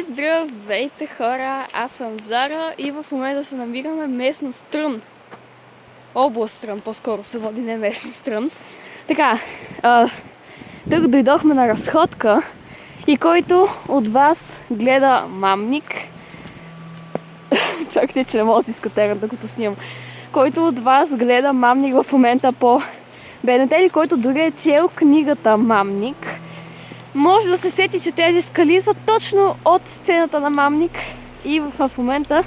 Здравейте хора, аз съм Зара и в момента се намираме местност Трън. Област Трън, по-скоро се води, не местност Трън. Така, тук дойдохме на разходка и който от вас гледа Мамник, чакайте, че не мога да си скатера докато снимам, който от вас гледа Мамник в момента по БНТ или който дори е чел книгата Мамник, може да се сети, че тези скали са точно от сцената на Мамник и в момента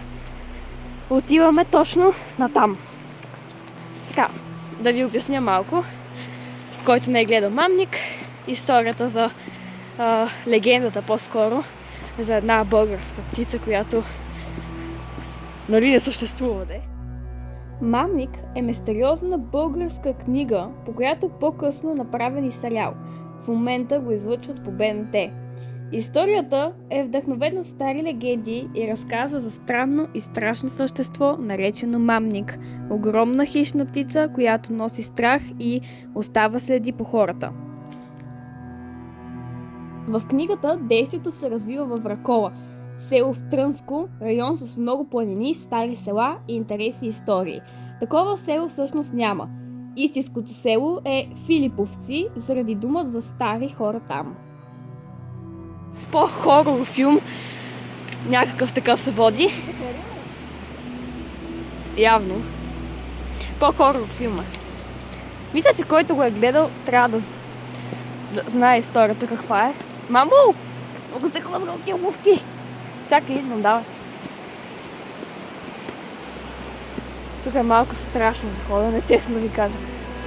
отиваме точно натам. Така, да ви обясня малко, който не е гледал Мамник, историята за легендата по-скоро, за една българска птица, която не съществува, де. Мамник е мистериозна българска книга, по която по-късно е направен и сериал. В момента го излъчват по БНТ. Историята е вдъхновена с стари легенди и разказва за странно и страшно същество, наречено Мамник. Огромна хищна птица, която носи страх и остава следи по хората. В книгата действието се развива във Вракола, село в Трънско, район с много планини, стари села и интереси и истории. Такова село всъщност няма. Истинското село е Филиповци, заради дума за стари хора там. По-хорор филм, някакъв такъв се води. Явно. По-хорор филма. Мисля, че който го е гледал, трябва да знае историята каква е. Мамо! Много се хлъзга от тия обувки! Чакай, идвам, давай. Тук е малко страшно за ходене, честно да ви кажа.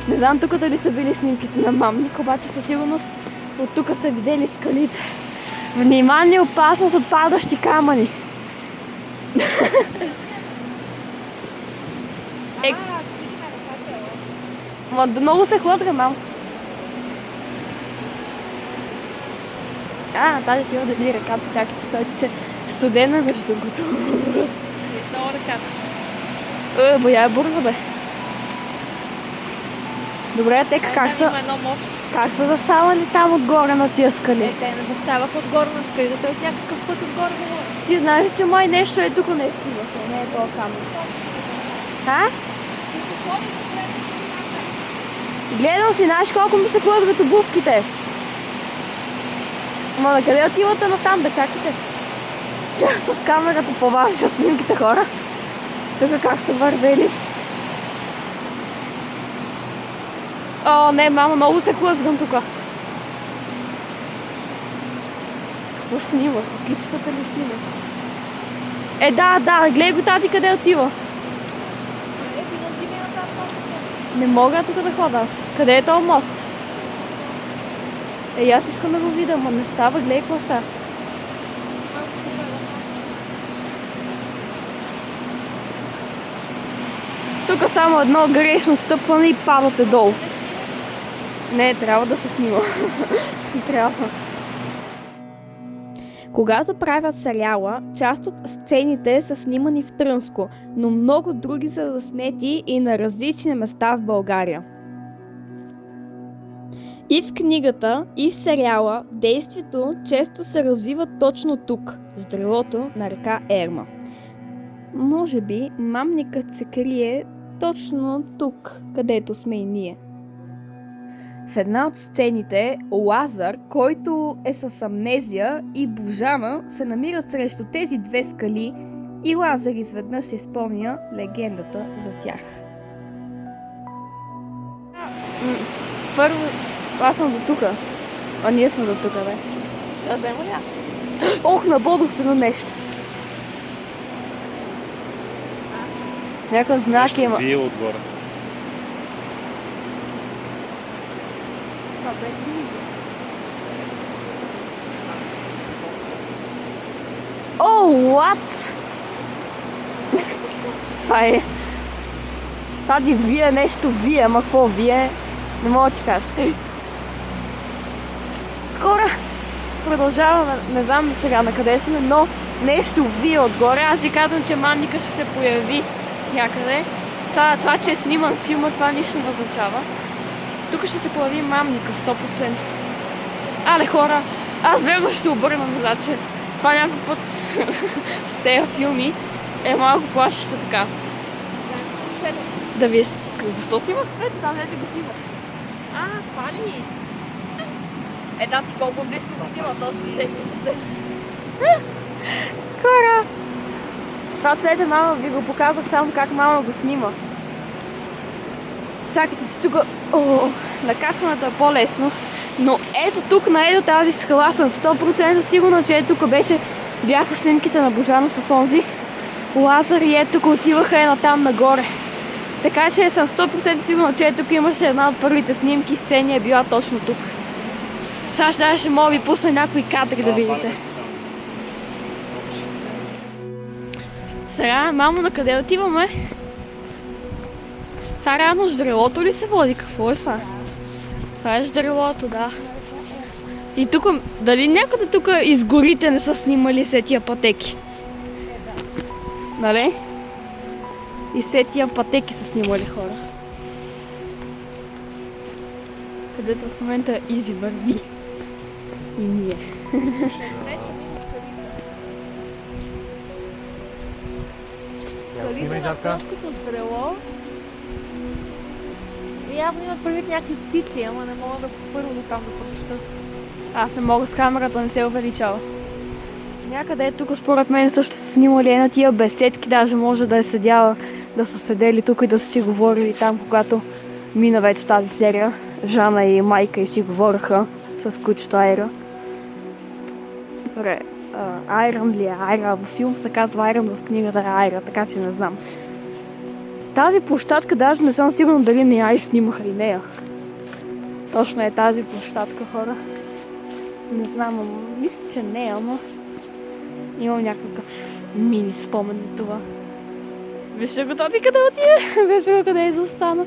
Не знам тук дали са били снимките на Мамник, обаче със сигурност от тук са видели скалите. Внимание, опасност от падащи камъни. Много се хлъзга, мамо. Тази пива да ви ръката, чакайте, стойте, че студена между другото. Долу ръката. Боя е бурга, бе. Добре, те как са засавали там отгоре на тия скали? Те не заставаха отгоре на скалите, те от някакъв път отгоре говорят. Ти знаеш, че май нещо е тук не стигаше, не е този камък. Гледам си, знаеш колко ми се хлъзгат обувките. Ма на къде отивате натам, бе, чакайте? Че с камерата по-важа снимките, хора. Тук как са вървели. О, не, мама, много се хлъзгам тук. Какво снимах? Кукичетата ли снимах? Да, гледай го тати къде отива. Не мога тук да хода аз. Къде е този мост? Аз искам да го видя, но не става, гледай какво става. Тук само едно грешно стъпване и падате долу. Не, трябва да се снима. Трябва. Когато правят сериала, част от сцените са снимани в Трънско, но много други са заснети и на различни места в България. И в книгата, и в сериала действието често се развива точно тук, в древото на река Ерма. Може би Мамникът се крие точно тук, където сме и ние. В една от сцените Лазар, който е с амнезия, и Божана се намират срещу тези две скали и Лазар изведнъж си спомня легендата за тях. Първо, аз съм до тука. Ние сме до тука, бе. Да взема ли аз? Ох, набодох се на нещо. Някакъв знак има. Вие отгоре. Това беше ми. О, what? Това е. Тази вие нещо вие, ама какво вие? Не мога да ти кажа. Хора, продължаваме, не знам сега на къде сме, но нещо вие отгоре. Аз ви казвам, че Мамника ще се появи някъде. Сега това, че е сниман филма, това нищо не означава. Тук ще се появи Мамника, 100%. Але хора, аз верно ще обърна назад, че това някой път с тези филми е малко плашещо така. Да ви... Защо снимах цвета? Там не го снимах. Това ли? Да, ти колко близко го снима, точно всеки. Хора! Това цвете мама ви го показах само как мама го снима. Чакайте, че тук накачването е по-лесно. Но ето тук на ето тази скала съм 100% сигурна, че тук бяха снимките на Божана с онзи лазер и ето тук отиваха едно там нагоре. Така че съм 100% сигурна, че тук имаше една от първите снимки, сцени е била точно тук. Сега ще мога ви пусна някои кадри да видите. Сега, мамо, на къде отиваме? Това реално ждрелото ли се води? Какво е това? Това е ждрелото, да. И тук, дали някъде тук изгорите не са снимали се тия пътеки? Нали? И се тия пътеки са снимали хора. Където в момента Изи върви. И ние. Скалите на плоското ждрело. Явно имат предвид някакви птици, ама не мога да първо до там да прочета. Аз не мога с камерата, не се увеличава. Някъде е тук според мен също са снимали една тия беседки, даже може да е седяла, да са седели тук и да са си говорили там, когато мина вече тази серия. Жана и майка и си говореха с кучето Айра. Добре, Айран ли е? Айра във филм се казва Айран, в книгата е Айра, така че не знам. Тази площадка даже не съм сигурна дали не я и снимаха и нея. Точно е тази площадка, хора. Не знам, мисля, че не, ама имам някакъв мини спомен на това. Вижте го тоти къде отиде, вижте го къде е застана.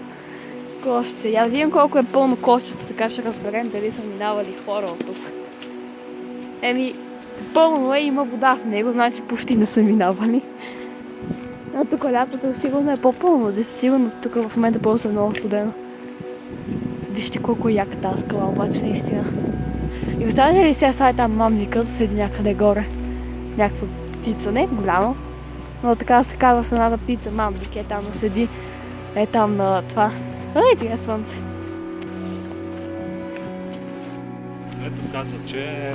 Кошче. Я видим колко е пълно кошчето, така ще разберем дали са минавали хора от тук. Пълно е, има вода в него, значи почти не са минавали. Но тук лятото сигурно е по-пълно, да си сигурно тук в момента просто е много студено. Вижте колко е яка тази скала, обаче наистина. И представяте ли сега там мамникът седи някъде горе? Някаква птица, не голяма, но така се казва с едната птица, мамник е там да седи. Е там на това. Ей, слънце. Ето каза, че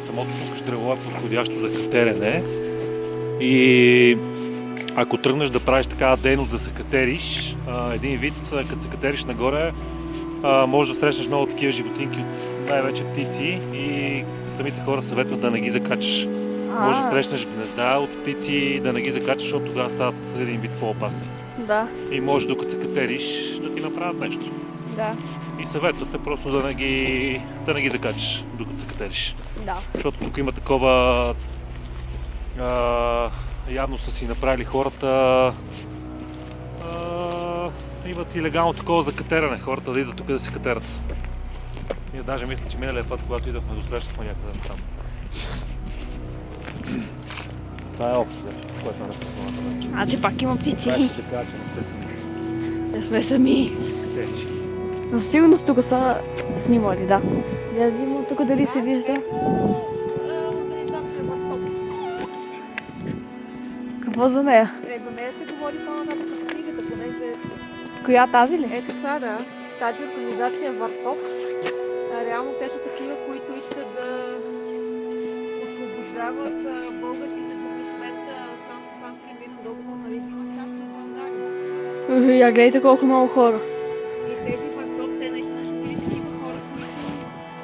самото тук ждрело е подходящо за катерене и ако тръгнеш да правиш такава дейност да се катериш, един вид, като се катериш нагоре, може да срещнеш много такива животинки от най-вече птици и самите хора съветват да не ги закачаш. Може да срещнеш гнезда от птици, да не ги закачаш, защото тогава стават един вид по-опасни. Да. И може докато се катериш да ти направят нещо. Да. И съветвате просто да не ги закачаш докато се катериш. Да. Защото тук има такова... явно са си направили хората... имат и легално такова за катеране, хората да идват тук да се катерат. Ние даже мисля, че миналия път, когато идвахме, досрещахме някъде там. Това е общо, което е написано на това. Значи пак има птици. Това ще кажа, че не сте сами. Не сме сами. Катериш. Но със сигурност тук са снимали, да. Да видим тук дали се вижда. Какво за нея? За нея се говори по-нататък в книгата, понеже... Коя, тази ли? Ето това, да. Тази организация Варток. Реално те са такива, които искат да освобождават българските землища, селскостопанския бизнес, докато има част от България. Я гледайте колко много хора. И тези Варток, те наистина са били такива хора, които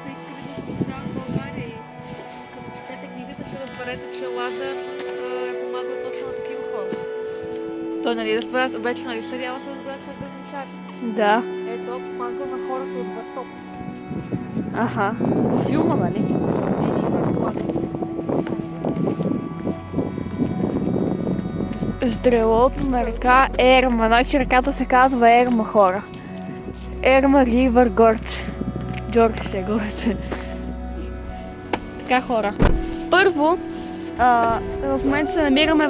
са искали да освобождават България. И като четете книгата, ще разберете, че Лазар е помагал точно на такива хора. Той, нали, вече, нали, в сериала се разбрат с граничари. Да. Ето, помага на хората от Варток. Аха. Във филма, нали? Ждрелото на река Ерма. Значи реката се казва Ерма, хора. Ерма Ривър Горч. Джордж е горче. Така, хора. Първо, в момента се намираме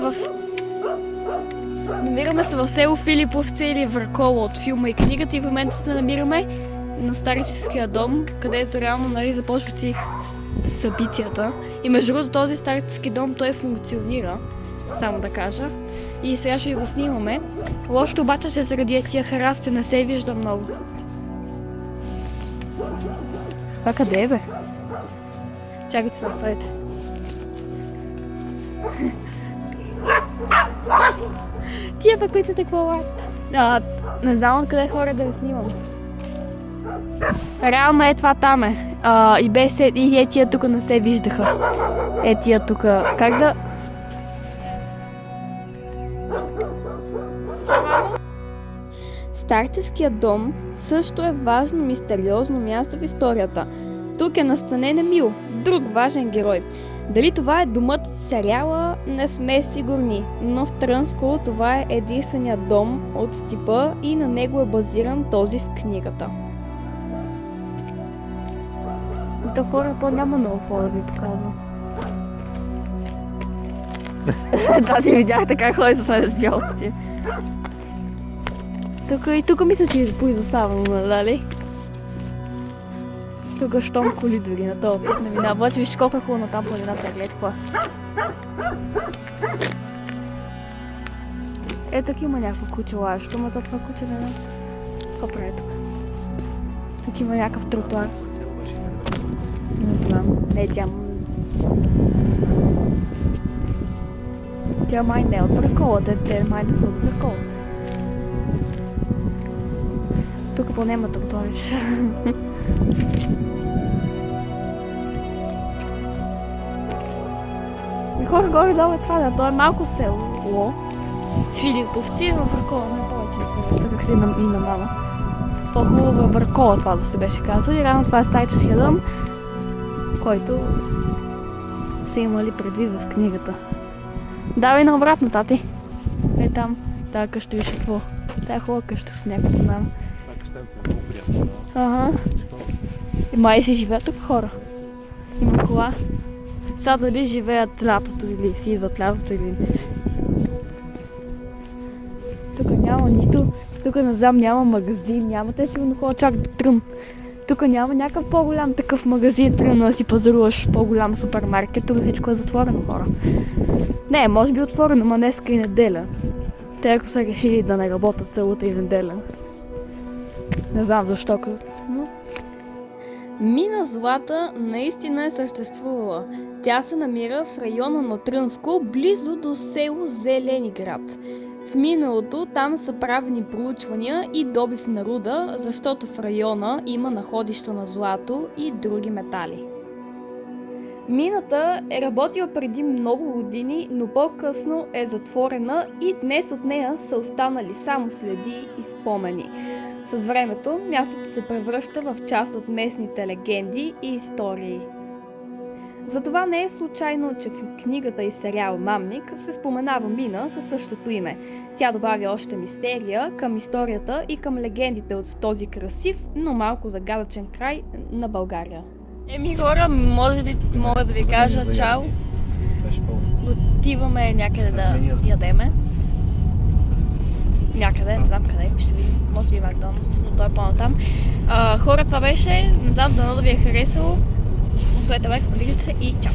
се в село Филиповци или Въркола от филма и книгата и в момента се намираме на старическия дом, където реално, нали, започват и събитията. И между другото този старически дом, той функционира, само да кажа. И сега ще го снимаме. Лошото обаче, че заради тия храсти не се вижда много. Това къде е, бе? Чакайте се, оставите. Тия пък които какво лайт? Не знам откъде хора да ви снимам. Реално е това там е. И без и тия тук не се виждаха. Тия тук. Как да... Старческият дом също е важно мистериозно място в историята. Тук е настанен Емил, друг важен герой. Дали това е домът от сериала, не сме сигурни, но в Трънско това е единственият дом от типа и на него е базиран този в книгата. То хора, то няма много какво да ви показвам. Да, ти видяхте как ходи с бялците. Тук мисля, че е поизоставено, дали? Тук щом коли дори на този вид не минава. Обаче виж колко е хубаво там планината, гледай това. Тук има някакво куче лаещо, но това куче не знам. Какво прави тук? Тук има някакъв тротуар. Не знам. Тя май не е от Въркола, те май не са от Въркола. Тук поне има тротуарче. И хора горе-долу е това, да, то е малко село. Филиповци във Въркола, не повече. Са какви и на мама. По-хубаво във Въркола това да се беше казало. И рано това е старческия дом, който са имали предвид в книгата. Давай на обратно, тати. Е там. Тая къща виж какво. Тая хубава къща с някакво знам. Това къщенца е много приятно. Ага. И май си живеят тук хора. Има кола. Сега дали живеят лятото или си идват лятото или... Тук няма нито... Тук назад няма магазин, няма те сигурно хора чак до Трън. Тук няма някакъв по-голям такъв магазин, примерно да си пазаруваш по-голям супермаркет, тук всичко е затворено, хора. Не, може би отворено, но днеска и неделя. Те ако са решили да не работят цялата и неделя. Не знам защо, но... Мина Злата наистина е съществувала. Тя се намира в района на Трънско, близо до село Зелениград. В миналото там са правени проучвания и добив на руда, защото в района има находища на злато и други метали. Мината е работила преди много години, но по-късно е затворена и днес от нея са останали само следи и спомени. С времето мястото се превръща в част от местните легенди и истории. Затова не е случайно, че в книгата и сериал Мамник се споменава мина със същото име. Тя добавя още мистерия към историята и към легендите от този красив, но малко загадъчен край на България. Хора, може би мога да ви кажа чао. Отиваме някъде да ядеме. Някъде, не знам къде, ще видим. Може би Макдоналдс, но той е по-натам. Хора, това беше. Не знам, дано да ви е харесало. Оставете лайк, подиграйте се и чао!